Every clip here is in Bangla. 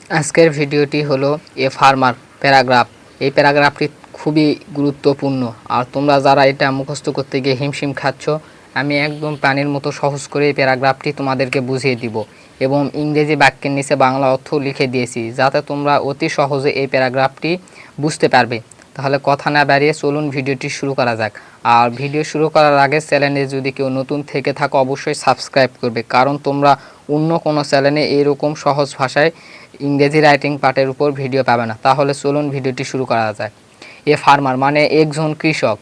আজকের ভিডিওটি হলো এ ফার্মার প্যারাগ্রাফ। এই প্যারাগ্রাফটি খুবই গুরুত্বপূর্ণ, আর তোমরা যারা এটা মুখস্থ করতে গিয়ে হিমশিম খাচ্ছ, আমি একদম পানির মতো সহজ করে এই প্যারাগ্রাফটি তোমাদেরকে বুঝিয়ে দিব এবং ইংরেজি বাক্যের নিচে বাংলা অর্থ লিখে দিয়েছি, যাতে তোমরা অতি সহজে এই প্যারাগ্রাফটি বুঝতে পারবে। তাহলে কথা না বাড়িয়ে চলুন ভিডিওটি শুরু করা যাক। আর ভিডিও শুরু করার আগে চ্যানেলে যদি কেউ নতুন থেকে থাকো অবশ্যই সাবস্ক্রাইব করবে, কারণ তোমরা অন্য কোনো চ্যানেলে এরকম সহজ ভাষায় ইংরেজি রাইটিং পার্টের উপর ভিডিও পাবে না। তাহলে চলুন ভিডিওটি শুরু করা যাক। এ ফার্মার মানে একজন কৃষক।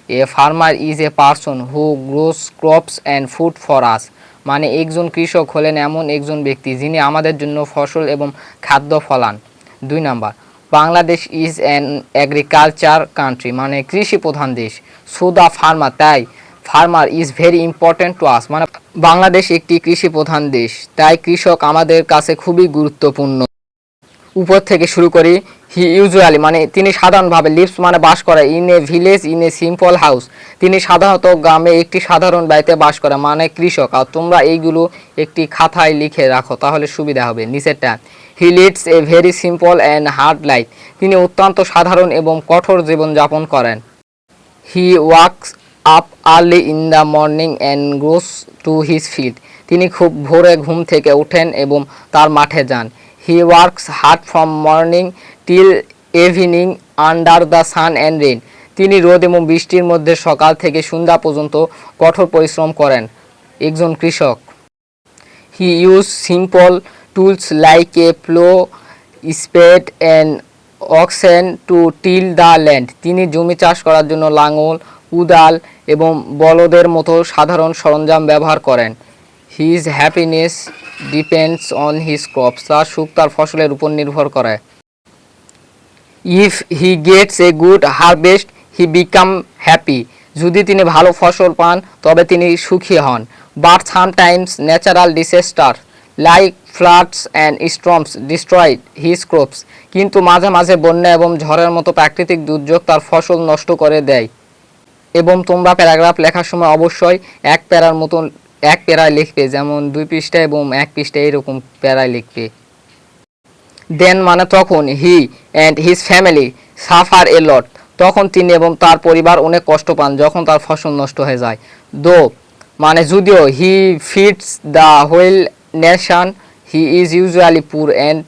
A farmer is a person who gross crops and food for us. মানে একজন কৃষক হলেন এমন একজন ব্যক্তি যিনি আমাদের জন্য ফসল এবং খাদ্য ফলান। 2 number, Bangladesh is an agriculture country, মানে কৃষি প্রধান দেশ। সো দ্য ফার্মার, তাই farmer is very important to us, মানে বাংলাদেশ একটি কৃষি প্রধান দেশ, তাই কৃষক আমাদের কাছে খুবই গুরুত্বপূর্ণ। উপর থেকে শুরু করি। হি ইউজুয়ালি মানে তিনি সাধারণভাবে, লিভস মানে বাস করে, in a village in a simple house, তিনি সাধারণত গ্রামে একটি সাধারণ বাড়িতে বাস করে, মানে কৃষক। আর তোমরা এইগুলো একটি খাতায় লিখে রাখো, তাহলে সুবিধা হবে। নিচেরটা, he leads a very simple and hard life, তিনি অত্যন্ত সাধারণ এবং কঠোর জীবনযাপন করেন। He walks up early in the morning and goes to his field, তিনি খুব ভোরে ঘুম থেকে ওঠেন এবং তার মাঠে যান। He works hard from morning till evening under the sun and rain, তিনি রোদ এবং বৃষ্টির মধ্যে সকাল থেকে সন্ধ্যা পর্যন্ত কঠোর পরিশ্রম করেন একজন কৃষক। He use simple tools like a plough, spade and oxen to till the land, তিনি জমি চাষ করার জন্য লাঙল, কুদাল এবং বলদের মতো সাধারণ সরঞ্জাম ব্যবহার করেন। His happiness depends on his crops, তার সুখ তার ফসলের উপর নির্ভর করে। If he gets a good harvest he become happy, যদি তিনি ভালো ফসল পান তবে তিনি সুখী হন। But sometimes natural disaster like floods and storms destroyed his crops, কিন্তু মাঝে মাঝে বন্যা এবং ঝড়ের মতো প্রাকৃতিক দুর্যোগ তার ফসল নষ্ট করে দেয়। এবং তোমরা প্যারাগ্রাফ লেখার সময় অবশ্যই এক প্যারার মতন এক প্যারায় লিখবে, যেমন 2 পৃষ্ঠা এবং 1 পৃষ্ঠা এরকম প্যারায় লিখবে। দেন মানে তখন, he and his family suffer a lot, তখন তিনি এবং তার পরিবার অনেক কষ্ট পান যখন তার ফসল নষ্ট হয়ে যায়। দো মানে যদিও, he feeds the whole nation he is usually poor and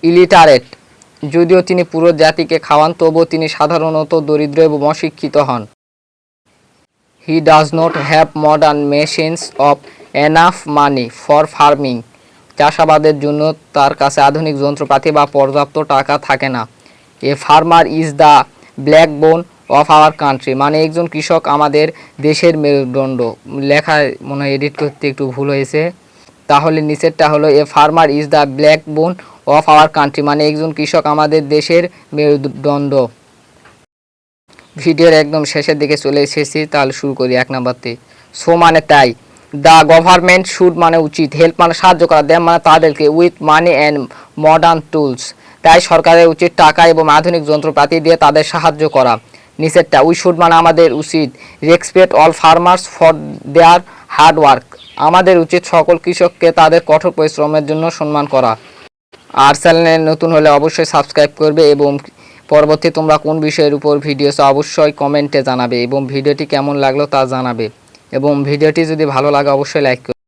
illiterate, যদিও তিনি পুরো জাতিকে খাওয়ান তবুও তিনি সাধারণত দরিদ্র এবং অশিক্ষিত হন। He does not have modern machines of enough money for farming, চাষাবাদের জন্য তার কাছে আধুনিক যন্ত্রপাতি বা পর্যাপ্ত টাকা থাকে না। A farmer is the backbone of our country, মানে একজন কৃষক আমাদের দেশের মেরুদণ্ড। লেখায় মনে হয় এডিট করতে একটু ভুল হয়েছে, তাহলে নিচেরটা হলো a farmer is the backbone of our country, মানে একজন কৃষক আমাদের দেশের মেরুদণ্ড। ভিডিওর একদম শেষের দিকে চলে এসেছি, তাহলে শুরু করি 1 নাম্বারতে। সো মানে তাই, দ্য গভর্নমেন্ট শুড মানে উচিত, হেল্প মানে সাহায্য করা, দেম মানে তাদেরকে, with money and modern tools, তাই সরকারের উচিত টাকা এবং আধুনিক যন্ত্রপাতি দিয়ে তাদের সাহায্য করা। নিচেরটা, উই শুড মানে আমাদের উচিত, respect all farmers for their hard work, আমাদের উচিত সকল কৃষককে তাদের কঠোর পরিশ্রমের জন্য সম্মান করা। আর চ্যানেলে নতুন হলে অবশ্যই সাবস্ক্রাইব করবে এবং পরবর্তী তোমরা কোন বিষয়ের উপর ভিডিও চাও অবশ্যই কমেন্টে জানাবে এবং ভিডিওটি কেমন লাগলো তা জানাবে, এবং ভিডিওটি যদি ভালো লাগে অবশ্যই লাইক করবে।